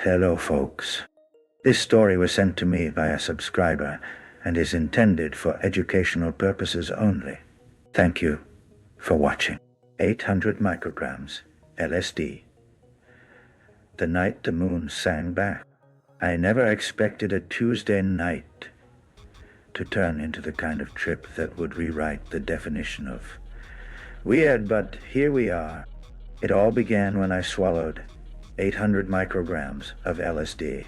Hello, folks. This story was sent to me by a subscriber and is intended for educational purposes only. Thank you for watching. 800 micrograms, LSD. The night the moon sang back. I never expected a Tuesday night to turn into the kind of trip that would rewrite the definition of weird, but here we are. It all began when I swallowed 800 micrograms of LSD,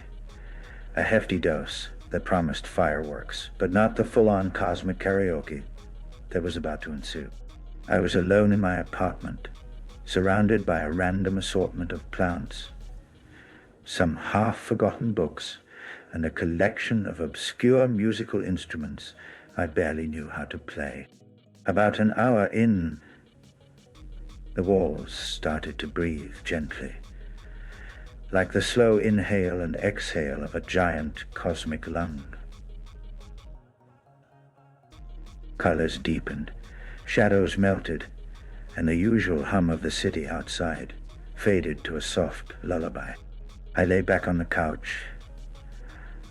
a hefty dose that promised fireworks, but not the full-on cosmic karaoke that was about to ensue. I was alone in my apartment, surrounded by a random assortment of plants, some half-forgotten books, and a collection of obscure musical instruments I barely knew how to play. About an hour in, the walls started to breathe gently, like the slow inhale and exhale of a giant cosmic lung. Colors deepened, shadows melted, and the usual hum of the city outside faded to a soft lullaby. I lay back on the couch,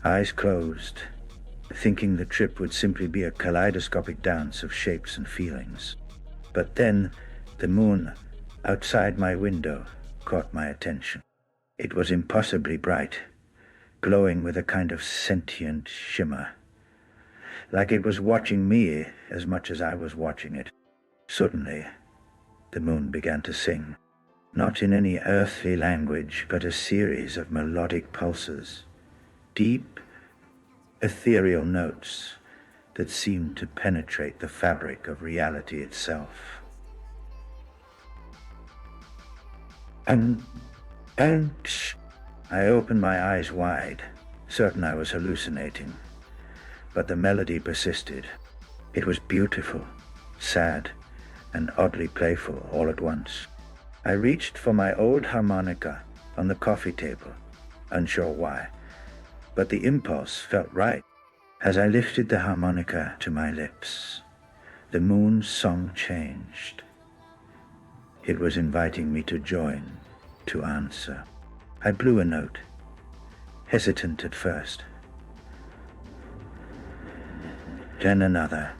eyes closed, thinking the trip would simply be a kaleidoscopic dance of shapes and feelings. But then the moon outside my window caught my attention. It was impossibly bright, glowing with a kind of sentient shimmer, like it was watching me as much as I was watching it. Suddenly, the moon began to sing, not in any earthly language, but a series of melodic pulses, deep, ethereal notes that seemed to penetrate the fabric of reality itself. And I opened my eyes wide, certain I was hallucinating, but the melody persisted. It was beautiful, sad, and oddly playful all at once. I reached for my old harmonica on the coffee table, unsure why, but the impulse felt right. As I lifted the harmonica to my lips, the moon's song changed. It was inviting me to join, to answer. I blew a note, hesitant at first, then another.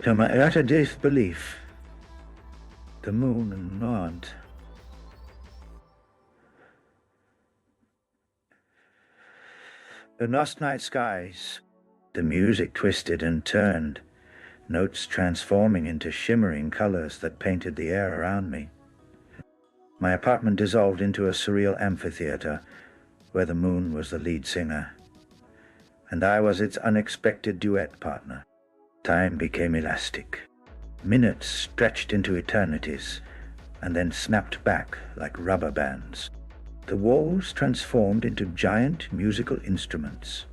To my utter disbelief, the moon nodded. The last night skies, the music twisted and turned, notes transforming into shimmering colors that painted the air around me. My apartment dissolved into a surreal amphitheater where the moon was the lead singer, and I was its unexpected duet partner. Time became elastic. Minutes stretched into eternities and then snapped back like rubber bands. The walls transformed into giant musical instruments,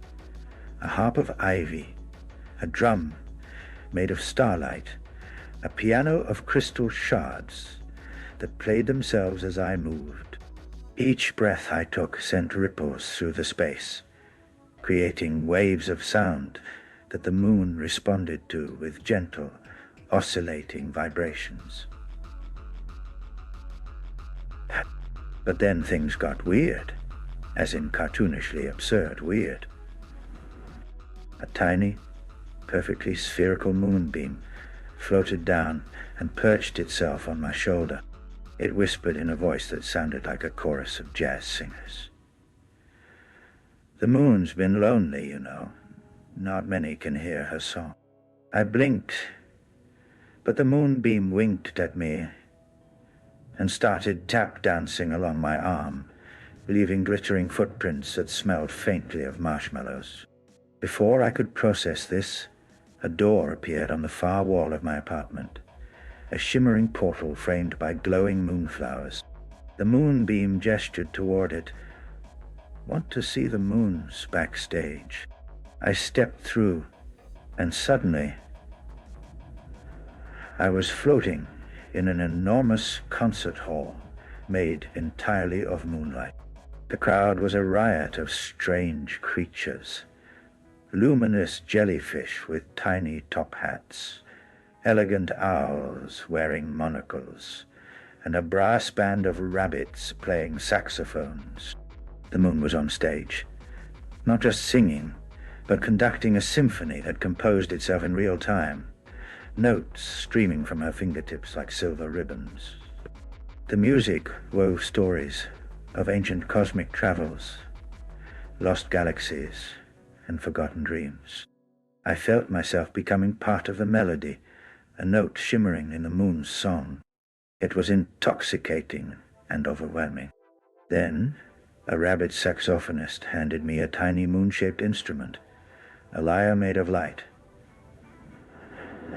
a harp of ivy, a drum made of starlight, a piano of crystal shards that played themselves as I moved. Each breath I took sent ripples through the space, creating waves of sound that the moon responded to with gentle, oscillating vibrations. But then things got weird, as in cartoonishly absurd weird. A tiny, perfectly spherical moonbeam floated down and perched itself on my shoulder. It whispered in a voice that sounded like a chorus of jazz singers. The moon's been lonely, you know. Not many can hear her song. I blinked, but the moonbeam winked at me and started tap dancing along my arm, leaving glittering footprints that smelled faintly of marshmallows. Before I could process this, a door appeared on the far wall of my apartment, a shimmering portal framed by glowing moonflowers. The moonbeam gestured toward it. Want to see the moons backstage? I stepped through, and suddenly I was floating in an enormous concert hall made entirely of moonlight. The crowd was a riot of strange creatures, luminous jellyfish with tiny top hats, elegant owls wearing monocles, and a brass band of rabbits playing saxophones. The moon was on stage, not just singing, but conducting a symphony that composed itself in real time, notes streaming from her fingertips like silver ribbons. The music wove stories of ancient cosmic travels, lost galaxies, and forgotten dreams. I felt myself becoming part of the melody, a note shimmering in the moon's song. It was intoxicating and overwhelming. Then, a rabbit saxophonist handed me a tiny moon-shaped instrument, a lyre made of light,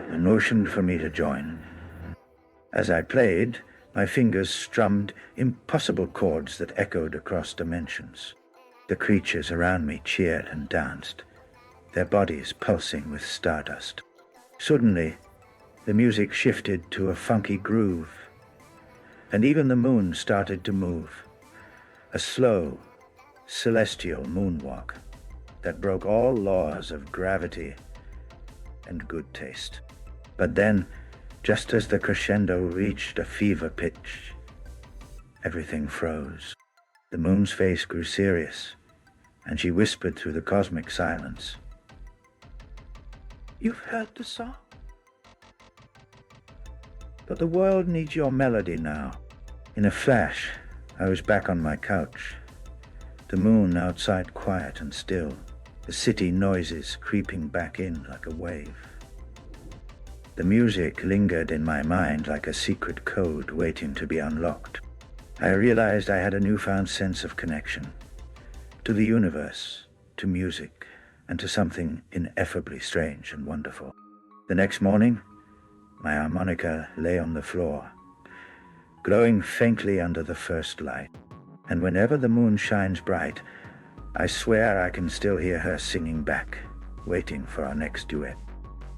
and motioned for me to join. As I played, my fingers strummed impossible chords that echoed across dimensions. The creatures around me cheered and danced, their bodies pulsing with stardust. Suddenly, the music shifted to a funky groove, and even the moon started to move, a slow, celestial moonwalk that broke all laws of gravity and good taste. But then, just as the crescendo reached a fever pitch, everything froze. The moon's face grew serious, and she whispered through the cosmic silence, "You've heard the song? But the world needs your melody now." In a flash, I was back on my couch, the moon outside quiet and still, the city noises creeping back in like a wave. The music lingered in my mind like a secret code waiting to be unlocked. I realized I had a newfound sense of connection to the universe, to music, and to something ineffably strange and wonderful. The next morning, my harmonica lay on the floor, glowing faintly under the first light. And whenever the moon shines bright, I swear I can still hear her singing back, waiting for our next duet.